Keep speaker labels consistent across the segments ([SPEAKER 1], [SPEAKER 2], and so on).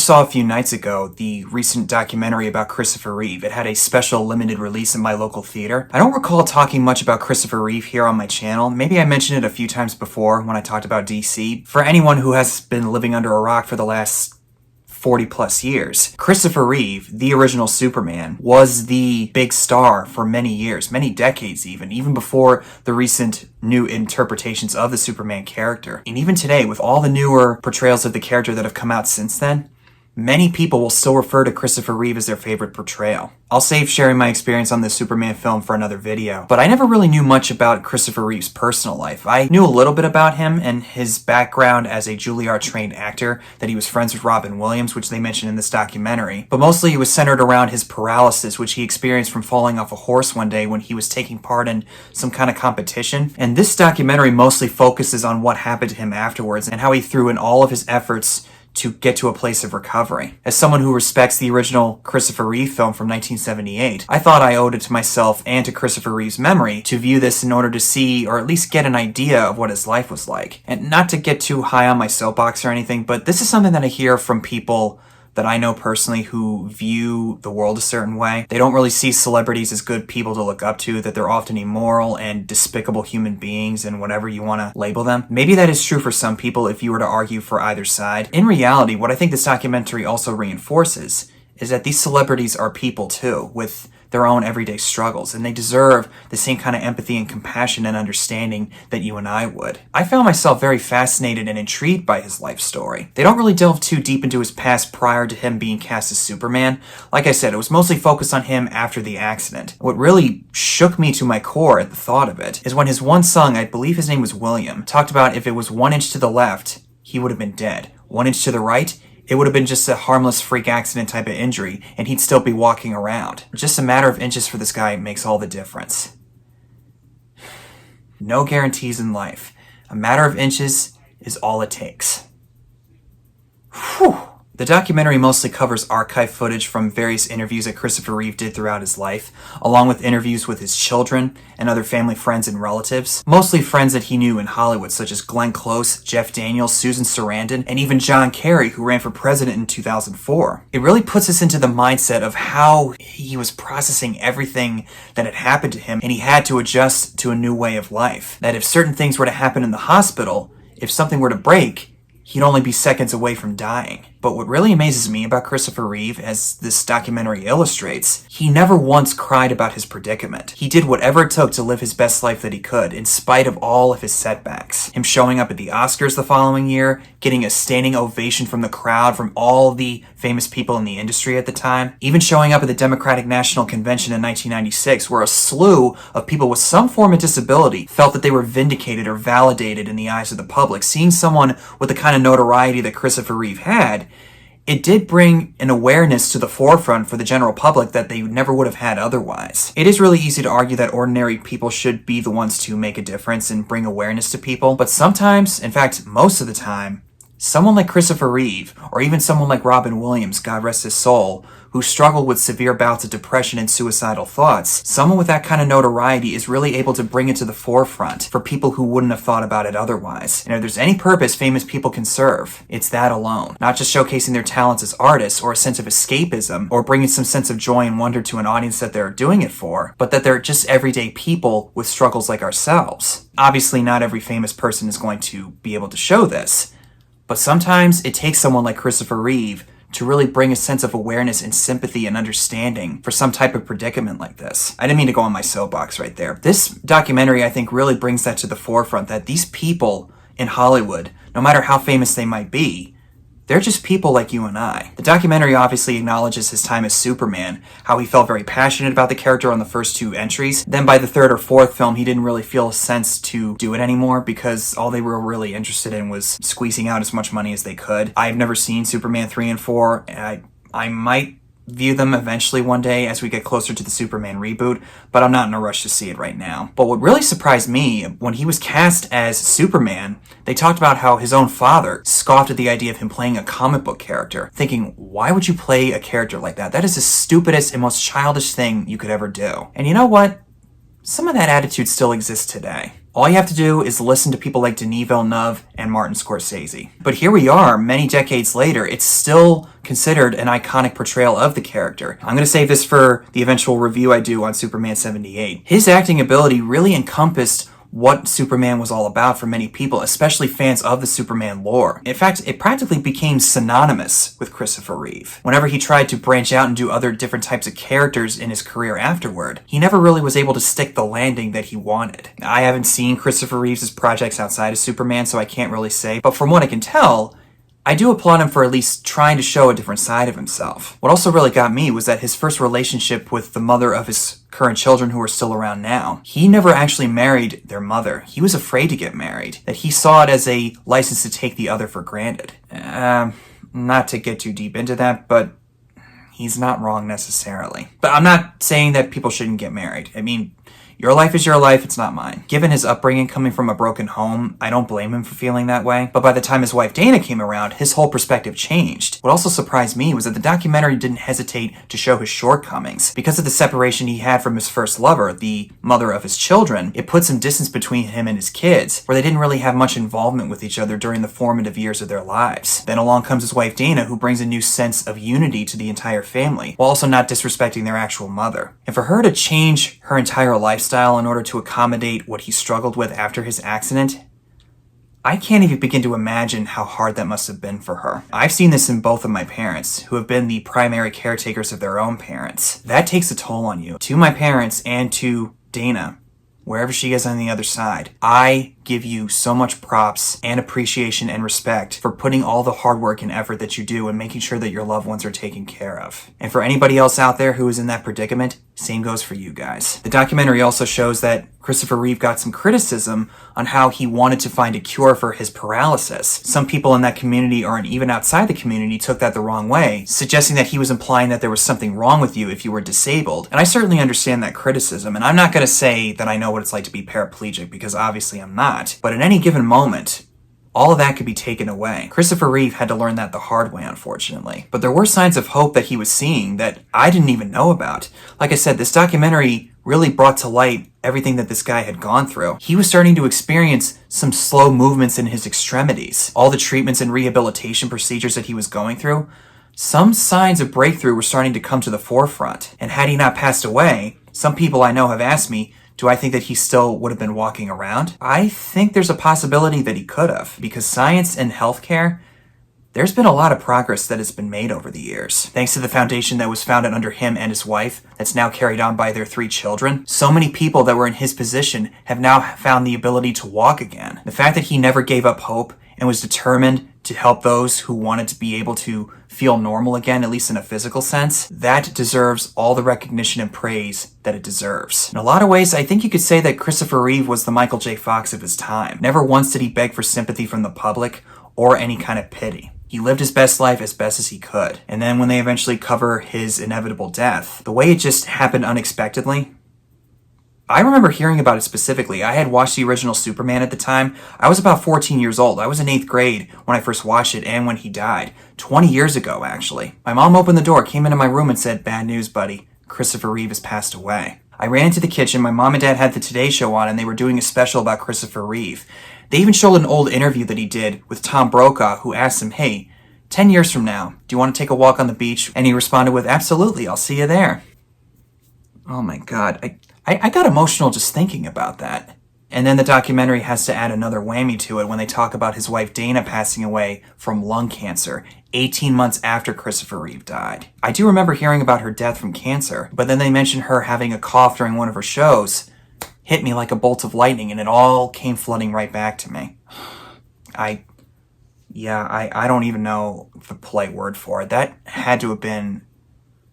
[SPEAKER 1] saw a few nights ago the recent documentary about Christopher Reeve. It had a special limited release in my local theater. I don't recall talking much about Christopher Reeve here on my channel. Maybe I mentioned it a few times before when I talked about DC. For anyone who has been living under a rock for the last 40 plus years, Christopher Reeve, the original Superman, was the big star for many years, many decades even before the recent new interpretations of the Superman character. And even today, with all the newer portrayals of the character that have come out since then, many people will still refer to Christopher Reeve as their favorite portrayal. I'll save sharing my experience on the Superman film for another video, but I never really knew much about Christopher Reeve's personal life. I knew a little bit about him and his background as a Juilliard-trained actor, that he was friends with Robin Williams, which they mentioned in this documentary, but mostly it was centered around his paralysis, which he experienced from falling off a horse one day when he was taking part in some kind of competition. And this documentary mostly focuses on what happened to him afterwards and how he threw in all of his efforts to get to a place of recovery. As someone who respects the original Christopher Reeve film from 1978, I thought I owed it to myself and to Christopher Reeve's memory to view this in order to see, or at least get an idea of what his life was like. And not to get too high on my soapbox or anything, but this is something that I hear from people that I know personally who view the world a certain way. They don't really see celebrities as good people to look up to, that they're often immoral and despicable human beings and whatever you want to label them. Maybe that is true for some people if you were to argue for either side. In reality, what I think this documentary also reinforces is that these celebrities are people too, with their own everyday struggles, and they deserve the same kind of empathy and compassion and understanding that you and I would. I found myself very fascinated and intrigued by his life story. They don't really delve too deep into his past prior to him being cast as Superman. Like I said, it was mostly focused on him after the accident. What really shook me to my core at the thought of it is when his one son, I believe his name was William, talked about if it was 1 inch to the left, he would have been dead. 1 inch to the right, it would have been just a harmless freak accident type of injury, and he'd still be walking around. Just a matter of inches for this guy makes all the difference. No guarantees in life. A matter of inches is all it takes. Whew. The documentary mostly covers archive footage from various interviews that Christopher Reeve did throughout his life, along with interviews with his children and other family friends and relatives, mostly friends that he knew in Hollywood, such as Glenn Close, Jeff Daniels, Susan Sarandon, and even John Kerry, who ran for president in 2004. It really puts us into the mindset of how he was processing everything that had happened to him, and he had to adjust to a new way of life. That if certain things were to happen in the hospital, if something were to break, he'd only be seconds away from dying. But what really amazes me about Christopher Reeve, as this documentary illustrates, he never once cried about his predicament. He did whatever it took to live his best life that he could, in spite of all of his setbacks. Him showing up at the Oscars the following year, getting a standing ovation from the crowd from all the famous people in the industry at the time, even showing up at the Democratic National Convention in 1996, where a slew of people with some form of disability felt that they were vindicated or validated in the eyes of the public. Seeing someone with the kind of notoriety that Christopher Reeve had, it did bring an awareness to the forefront for the general public that they never would have had otherwise. It is really easy to argue that ordinary people should be the ones to make a difference and bring awareness to people, but sometimes, in fact, most of the time, someone like Christopher Reeve, or even someone like Robin Williams, God rest his soul, who struggled with severe bouts of depression and suicidal thoughts, someone with that kind of notoriety is really able to bring it to the forefront for people who wouldn't have thought about it otherwise. And if there's any purpose famous people can serve, it's that alone. Not just showcasing their talents as artists or a sense of escapism or bringing some sense of joy and wonder to an audience that they're doing it for, but that they're just everyday people with struggles like ourselves. Obviously, not every famous person is going to be able to show this, but sometimes it takes someone like Christopher Reeve to really bring a sense of awareness and sympathy and understanding for some type of predicament like this. I didn't mean to go on my soapbox right there. This documentary, I think, really brings that to the forefront, that these people in Hollywood, no matter how famous they might be, they're just people like you and I. The documentary obviously acknowledges his time as Superman, how he felt very passionate about the character on the first 2 entries. Then by the 3rd or 4th film, he didn't really feel a sense to do it anymore because all they were really interested in was squeezing out as much money as they could. I've never seen Superman 3 and 4, and I might view them eventually one day as we get closer to the Superman reboot, but I'm not in a rush to see it right now. But what really surprised me, when he was cast as Superman, they talked about how his own father scoffed at the idea of him playing a comic book character, thinking, why would you play a character like that? That is the stupidest and most childish thing you could ever do. And you know what? Some of that attitude still exists today. All you have to do is listen to people like Denis Villeneuve and Martin Scorsese. But here we are, many decades later, it's still considered an iconic portrayal of the character. I'm going to save this for the eventual review I do on Superman 78. His acting ability really encompassed what Superman was all about for many people, especially fans of the Superman lore. In fact, it practically became synonymous with Christopher Reeve. Whenever he tried to branch out and do other different types of characters in his career afterward, he never really was able to stick the landing that he wanted. I haven't seen Christopher Reeves' projects outside of Superman, so I can't really say, but from what I can tell, I do applaud him for at least trying to show a different side of himself. What also really got me was that his first relationship with the mother of his current children who are still around now, he never actually married their mother. He was afraid to get married, that he saw it as a license to take the other for granted. Not to get too deep into that, but he's not wrong necessarily. But I'm not saying that people shouldn't get married. I mean, your life is your life, it's not mine. Given his upbringing coming from a broken home, I don't blame him for feeling that way. But by the time his wife Dana came around, his whole perspective changed. What also surprised me was that the documentary didn't hesitate to show his shortcomings. Because of the separation he had from his first lover, the mother of his children, it put some distance between him and his kids, where they didn't really have much involvement with each other during the formative years of their lives. Then along comes his wife Dana, who brings a new sense of unity to the entire family, while also not disrespecting their actual mother. And for her to change her entire lifestyle in order to accommodate what he struggled with after his accident, I can't even begin to imagine how hard that must have been for her. I've seen this in both of my parents, who have been the primary caretakers of their own parents. That takes a toll on you. To my parents and to Dana, wherever she is on the other side, I give you so much props and appreciation and respect for putting all the hard work and effort that you do and making sure that your loved ones are taken care of. And for anybody else out there who is in that predicament, same goes for you guys. The documentary also shows that Christopher Reeve got some criticism on how he wanted to find a cure for his paralysis. Some people in that community, or even outside the community, took that the wrong way, suggesting that he was implying that there was something wrong with you if you were disabled. And I certainly understand that criticism, and I'm not going to say that I know what it's like to be paraplegic, because obviously I'm not. But at any given moment, all of that could be taken away. Christopher Reeve had to learn that the hard way, unfortunately. But there were signs of hope that he was seeing that I didn't even know about. Like I said, this documentary really brought to light everything that this guy had gone through. He was starting to experience some slow movements in his extremities. All the treatments and rehabilitation procedures that he was going through, some signs of breakthrough were starting to come to the forefront. And had he not passed away, some people I know have asked me, do I think that he still would have been walking around? I think there's a possibility that he could have, because science and healthcare, there's been a lot of progress that has been made over the years. Thanks to the foundation that was founded under him and his wife, that's now carried on by their 3 children, so many people that were in his position have now found the ability to walk again. The fact that he never gave up hope and was determined to help those who wanted to be able to feel normal again, at least in a physical sense, that deserves all the recognition and praise that it deserves. In a lot of ways, I think you could say that Christopher Reeve was the Michael J. Fox of his time. Never once did he beg for sympathy from the public or any kind of pity. He lived his best life as best as he could. And then when they eventually cover his inevitable death, the way it just happened unexpectedly, I remember hearing about it specifically. I had watched the original Superman at the time. I was about 14 years old. I was in 8th grade when I first watched it and when he died. 20 years ago, actually. My mom opened the door, came into my room and said, "Bad news, buddy. Christopher Reeve has passed away." I ran into the kitchen. My mom and dad had the Today Show on and they were doing a special about Christopher Reeve. They even showed an old interview that he did with Tom Brokaw, who asked him, "Hey, 10 years from now, do you want to take a walk on the beach?" And he responded with, "Absolutely, I'll see you there." Oh my God. I got emotional just thinking about that. And then the documentary has to add another whammy to it when they talk about his wife Dana passing away from lung cancer 18 months after Christopher Reeve died. I do remember hearing about her death from cancer, but then they mentioned her having a cough during one of her shows. Hit me like a bolt of lightning, and it all came flooding right back to me. I don't even know the polite word for it. That had to have been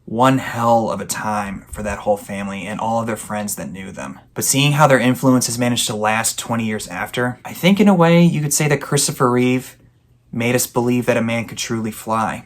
[SPEAKER 1] one hell of a time for that whole family and all of their friends that knew them. But seeing how their influence has managed to last 20 years after, I think in a way you could say that Christopher Reeve made us believe that a man could truly fly.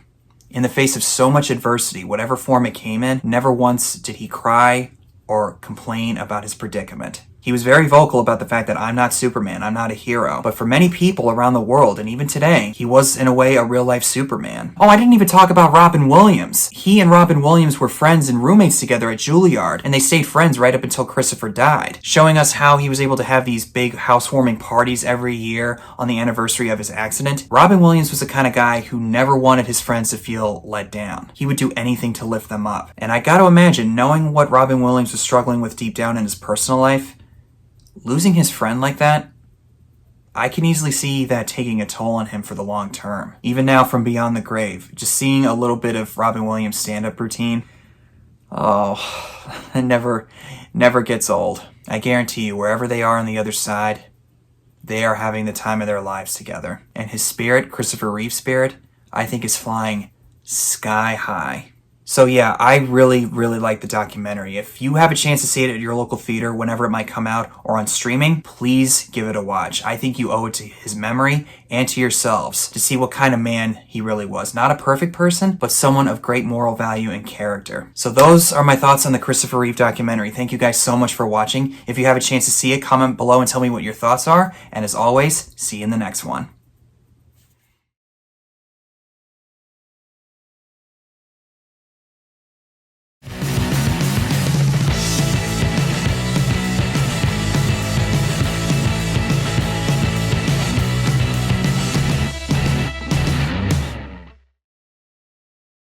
[SPEAKER 1] In the face of so much adversity, whatever form it came in, never once did he cry or complain about his predicament. He He was very vocal about the fact that I'm not Superman, I'm not a hero. But for many people around the world, and even today, he was in a way a real-life Superman. Oh, I didn't even talk about Robin Williams. He and Robin Williams were friends and roommates together at Juilliard, and they stayed friends right up until Christopher died, showing us how he was able to have these big housewarming parties every year on the anniversary of his accident. Robin Williams was the kind of guy who never wanted his friends to feel let down. He would do anything to lift them up. And I gotta imagine, knowing what Robin Williams was struggling with deep down in his personal life, losing his friend like that, I can easily see that taking a toll on him for the long term. Even now from Beyond the Grave, just seeing a little bit of Robin Williams' stand-up routine, it never gets old. I guarantee you, wherever they are on the other side, they are having the time of their lives together. And his spirit, Christopher Reeve's spirit, I think is flying sky high. So yeah, I really like the documentary. If you have a chance to see it at your local theater whenever it might come out or on streaming, please give it a watch. I think you owe it to his memory and to yourselves to see what kind of man he really was. Not a perfect person, but someone of great moral value and character. So those are my thoughts on the Christopher Reeve documentary. Thank you guys so much for watching. If you have a chance to see it, comment below and tell me what your thoughts are. And as always, see you in the next one.